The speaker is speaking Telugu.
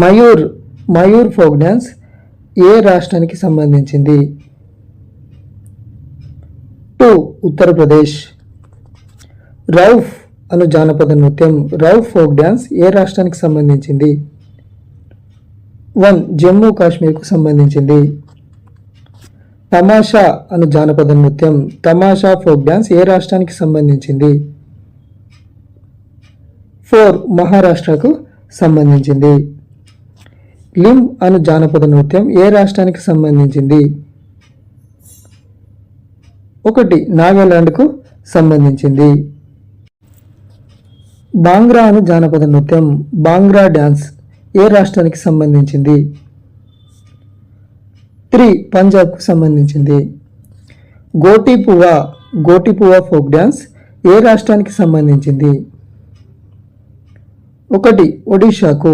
మయూర్ మయూర్ ఫోక్ డ్యాన్స్ ఏ రాష్ట్రానికి సంబంధించింది? 2 ఉత్తరప్రదేశ్. రౌఫ్ అను జానపద నృత్యం రౌఫ్ ఫోక్ డ్యాన్స్ ఏ రాష్ట్రానికి సంబంధించింది? 1 జమ్మూ కాశ్మీర్కు సంబంధించింది. తమాషా అను జానపద నృత్యం తమాషా ఫోక్ డ్యాన్స్ ఏ రాష్ట్రానికి సంబంధించింది? 4 మహారాష్ట్రకు సంబంధించింది. లిమ్ అను జానపద నృత్యం ఏ రాష్ట్రానికి సంబంధించింది? 1 నాగాలాండ్కు సంబంధించింది. బాంగ్రా అను జానపద నృత్యం బాంగ్రా డ్యాన్స్ ఏ రాష్ట్రానికి సంబంధించింది? 3 పంజాబ్కు సంబంధించింది. గోటిపువా ఫోక్ డ్యాన్స్ ఏ రాష్ట్రానికి సంబంధించింది? 1 ఒడిషాకు.